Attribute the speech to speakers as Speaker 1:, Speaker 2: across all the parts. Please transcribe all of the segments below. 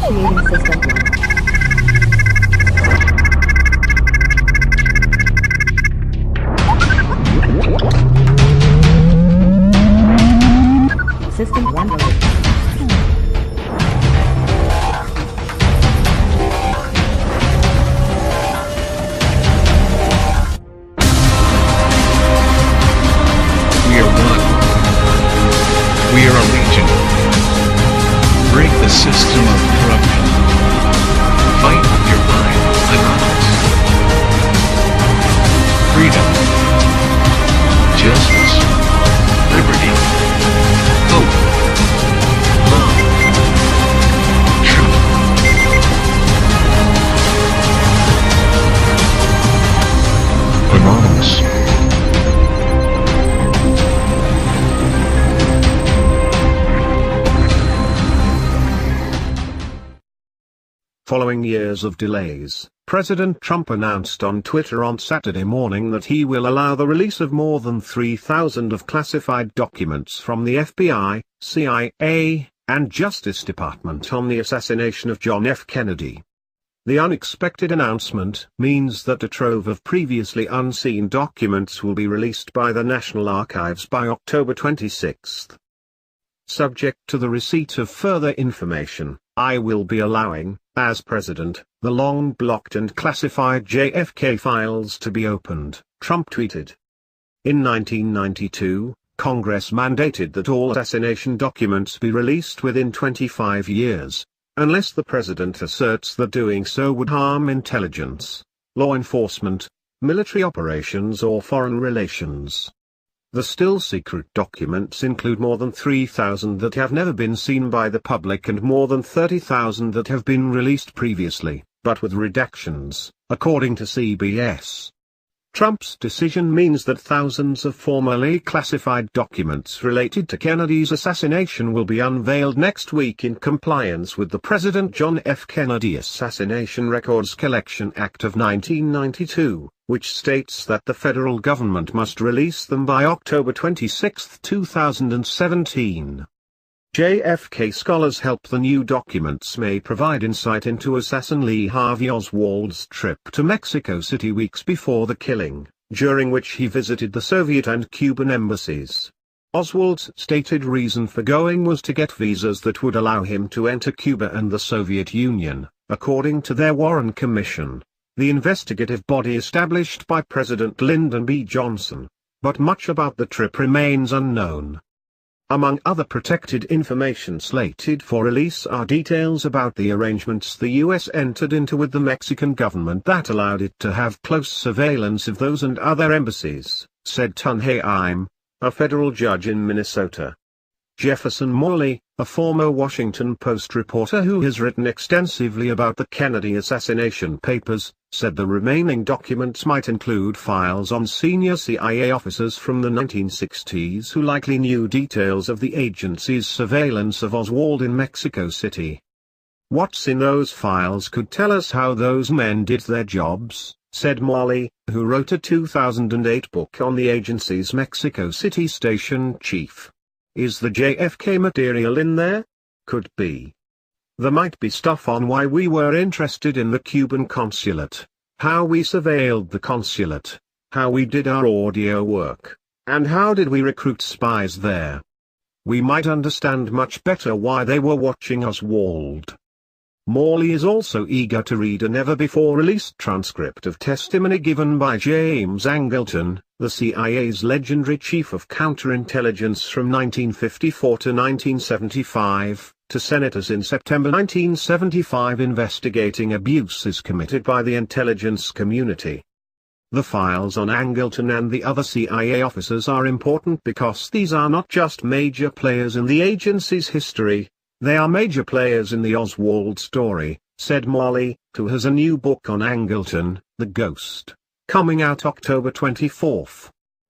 Speaker 1: Initiating system 1. System 1 loaded.
Speaker 2: We are one. We are a legion. Break the system of corruption. Fight with your mind, anonymous. Freedom. Justice. Liberty. Hope. Love. Truth. Anonymous.
Speaker 3: Following years of delays, President Trump announced on Twitter on Saturday morning that he will allow the release of more than 3,000 of classified documents from the FBI, CIA, and Justice Department on the assassination of John F. Kennedy. The unexpected announcement means that a trove of previously unseen documents will be released by the National Archives by October 26. Subject to the receipt of further information, I will be allowing, as president, the long-blocked and classified JFK files to be opened, Trump tweeted. In 1992, Congress mandated that all assassination documents be released within 25 years, unless the president asserts that doing so would harm intelligence, law enforcement, military operations or foreign relations. The still-secret documents include more than 3,000 that have never been seen by the public and more than 30,000 that have been released previously, but with redactions, according to CBS. Trump's decision means that thousands of formerly classified documents related to Kennedy's assassination will be unveiled next week in compliance with the President John F. Kennedy Assassination Records Collection Act of 1992, which states that the federal government must release them by October 26, 2017. JFK scholars hope the new documents may provide insight into assassin Lee Harvey Oswald's trip to Mexico City weeks before the killing, during which he visited the Soviet and Cuban embassies. Oswald's stated reason for going was to get visas that would allow him to enter Cuba and the Soviet Union, according to their Warren Commission, the investigative body established by President Lyndon B. Johnson. But much about the trip remains unknown. Among other protected information slated for release are details about the arrangements the U.S. entered into with the Mexican government that allowed it to have close surveillance of those and other embassies, said Tunhei Im, a federal judge in Minnesota. Jefferson Morley, a former Washington Post reporter who has written extensively about the Kennedy assassination papers, said the remaining documents might include files on senior CIA officers from the 1960s who likely knew details of the agency's surveillance of Oswald in Mexico City. What's in those files could tell us how those men did their jobs, said Morley, who wrote a 2008 book on the agency's Mexico City station chief. Is the JFK material in there? Could be. There might be stuff on why we were interested in the Cuban consulate, how we surveilled the consulate, how we did our audio work, and how did we recruit spies there. We might understand much better why they were watching Oswald. Morley is also eager to read a never-before-released transcript of testimony given by James Angleton, the CIA's legendary chief of counterintelligence from 1954 to 1975, to senators in September 1975 investigating abuses committed by the intelligence community. The files on Angleton and the other CIA officers are important because these are not just major players in the agency's history, they are major players in the Oswald story, said Morley, who has a new book on Angleton, The Ghost, coming out October 24.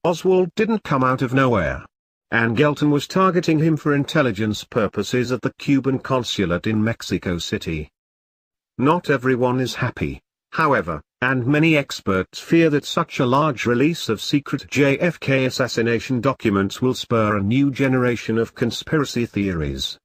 Speaker 3: Oswald didn't come out of nowhere. Angleton was targeting him for intelligence purposes at the Cuban consulate in Mexico City. Not everyone is happy, however, and many experts fear that such a large release of secret JFK assassination documents will spur a new generation of conspiracy theories.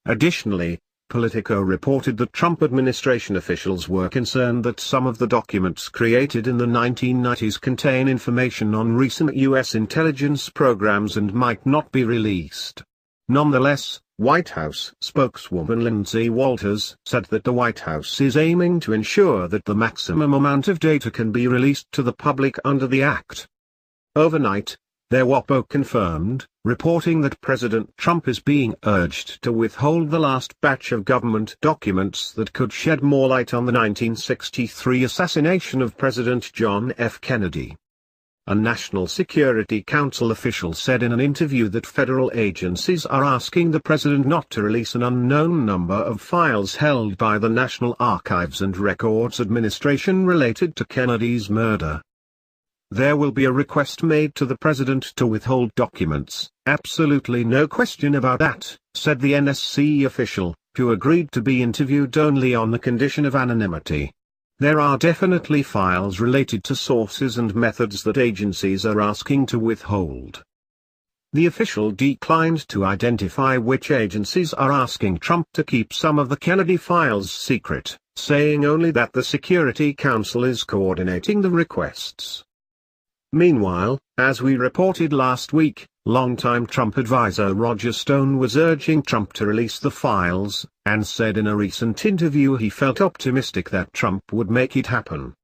Speaker 3: Additionally, Politico reported that Trump administration officials were concerned that some of the documents created in the 1990s contain information on recent U.S. intelligence programs and might not be released. Nonetheless, White House spokeswoman Lindsay Walters said that the White House is aiming to ensure that the maximum amount of data can be released to the public under the Act. Overnight, their WAPO confirmed, reporting that President Trump is being urged to withhold the last batch of government documents that could shed more light on the 1963 assassination of President John F. Kennedy. A National Security Council official said in an interview that federal agencies are asking the president not to release an unknown number of files held by the National Archives and Records Administration related to Kennedy's murder. There will be a request made to the president to withhold documents, absolutely no question about that, said the NSC official, who agreed to be interviewed only on the condition of anonymity. There are definitely files related to sources and methods that agencies are asking to withhold. The official declined to identify which agencies are asking Trump to keep some of the Kennedy files secret, saying only that the Security Council is coordinating the requests. Meanwhile, as we reported last week, longtime Trump advisor Roger Stone was urging Trump to release the files, and said in a recent interview he felt optimistic that Trump would make it happen.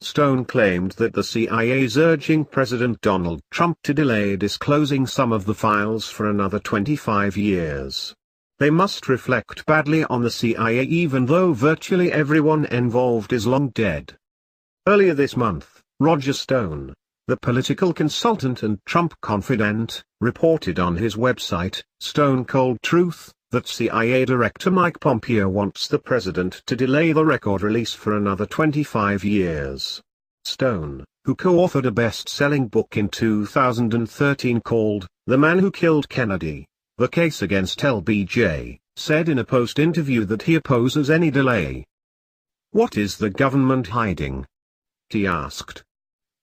Speaker 3: Stone claimed that the CIA is urging President Donald Trump to delay disclosing some of the files for another 25 years. They must reflect badly on the CIA even though virtually everyone involved is long dead. Earlier this month, Roger Stone, the political consultant and Trump confidant, reported on his website, Stone Cold Truth, that CIA Director Mike Pompeo wants the president to delay the record release for another 25 years. Stone, who co-authored a best-selling book in 2013 called The Man Who Killed Kennedy, The Case Against LBJ, said in a post-interview that he opposes any delay. What is the government hiding? He asked.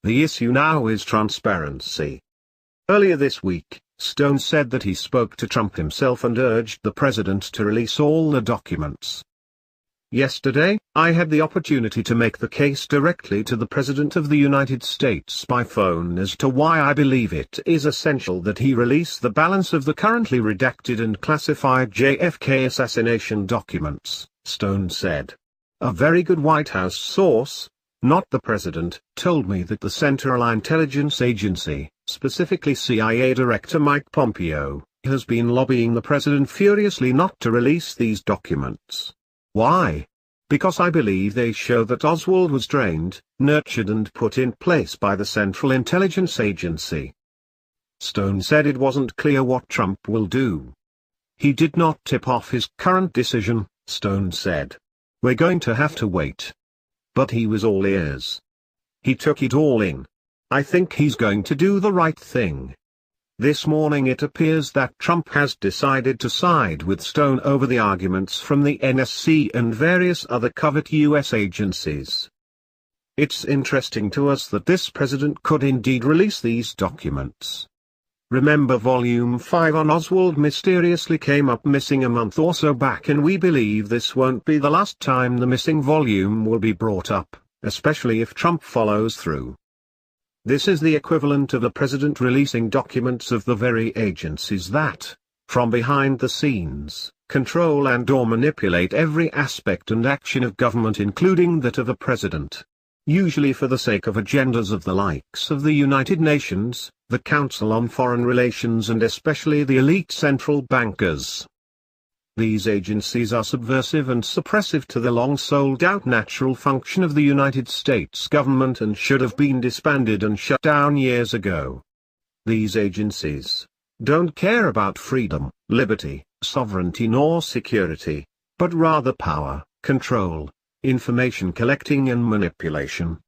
Speaker 3: The issue now is transparency. Earlier this week, Stone said that he spoke to Trump himself and urged the president to release all the documents. Yesterday, I had the opportunity to make the case directly to the President of the United States by phone as to why I believe it is essential that he release the balance of the currently redacted and classified JFK assassination documents, Stone said. A very good White House source, not the president, told me that the Central Intelligence Agency, specifically CIA Director Mike Pompeo, has been lobbying the president furiously not to release these documents. Why? Because I believe they show that Oswald was trained, nurtured and put in place by the Central Intelligence Agency. Stone said it wasn't clear what Trump will do. He did not tip off his current decision, Stone said. We're going to have to wait. But he was all ears. He took it all in. I think he's going to do the right thing. This morning it appears that Trump has decided to side with Stone over the arguments from the NSC and various other covert U.S. agencies. It's interesting to us that this president could indeed release these documents. Remember Volume 5 on Oswald mysteriously came up missing a month or so back, and we believe this won't be the last time the missing volume will be brought up, especially if Trump follows through. This is the equivalent of the president releasing documents of the very agencies that, from behind the scenes, control and/or manipulate every aspect and action of government, including that of a president. Usually for the sake of agendas of the likes of the United Nations, the Council on Foreign Relations and especially the elite central bankers. These agencies are subversive and suppressive to the long sold-out natural function of the United States government and should have been disbanded and shut down years ago. These agencies don't care about freedom, liberty, sovereignty nor security, but rather power, control, information collecting and manipulation.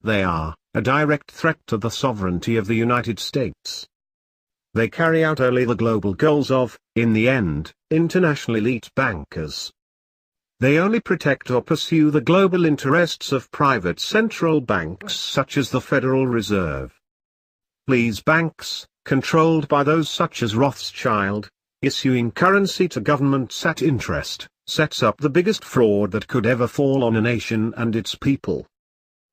Speaker 3: They are a direct threat to the sovereignty of the United States. They carry out only the global goals of, in the end, international elite bankers. They only protect or pursue the global interests of private central banks such as the Federal Reserve. These banks, controlled by those such as Rothschild, issuing currency to governments at interest, sets up the biggest fraud that could ever fall on a nation and its people.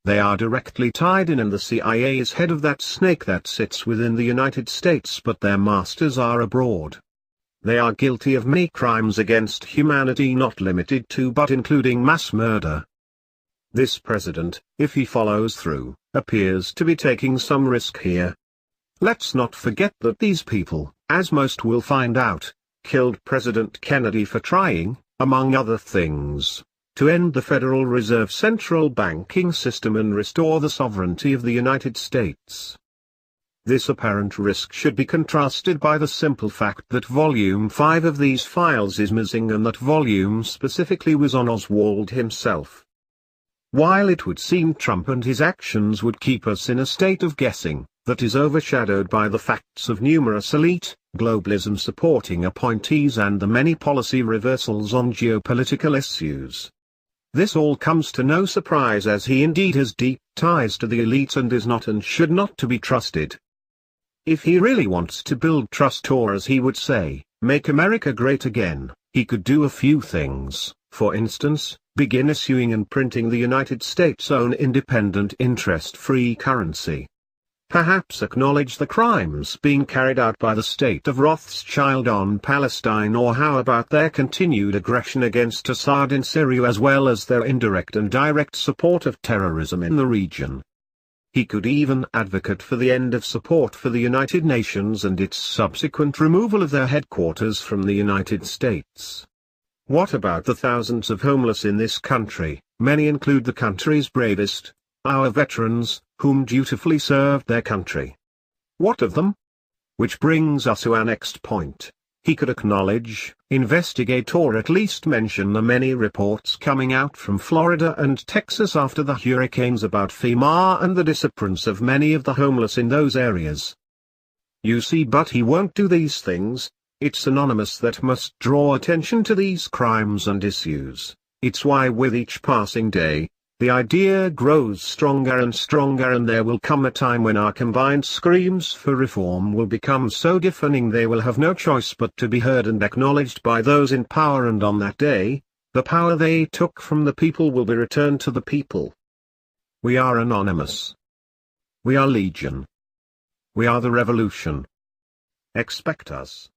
Speaker 3: They are directly tied in, and the CIA is head of that snake that sits within the United States, but their masters are abroad. They are guilty of many crimes against humanity, not limited to but including mass murder. This president, if he follows through, appears to be taking some risk here. Let's not forget that these people, as most will find out, killed President Kennedy for trying, among other things, to end the Federal Reserve central banking system and restore the sovereignty of the United States. This apparent risk should be contrasted by the simple fact that Volume 5 of these files is missing, and that volume specifically was on Oswald himself. While it would seem Trump and his actions would keep us in a state of guessing, that is overshadowed by the facts of numerous elite, globalism supporting appointees and the many policy reversals on geopolitical issues. This all comes to no surprise, as he indeed has deep ties to the elite and is not and should not to be trusted. If he really wants to build trust, or as he would say, make America great again, he could do a few things. For instance, begin issuing and printing the United States' own independent interest-free currency. Perhaps acknowledge the crimes being carried out by the state of Rothschild on Palestine, or how about their continued aggression against Assad in Syria, as well as their indirect and direct support of terrorism in the region. He could even advocate for the end of support for the United Nations and its subsequent removal of their headquarters from the United States. What about the thousands of homeless in this country? Many include the country's bravest, our veterans, whom dutifully served their country. What of them? Which brings us to our next point. He could acknowledge, investigate, or at least mention the many reports coming out from Florida and Texas after the hurricanes about FEMA and the disappearance of many of the homeless in those areas. You see, but he won't do these things. It's Anonymous that must draw attention to these crimes and issues. It's why with each passing day, the idea grows stronger and stronger, and there will come a time when our combined screams for reform will become so deafening they will have no choice but to be heard and acknowledged by those in power, and on that day, the power they took from the people will be returned to the people. We are Anonymous. We are Legion. We are the revolution. Expect us.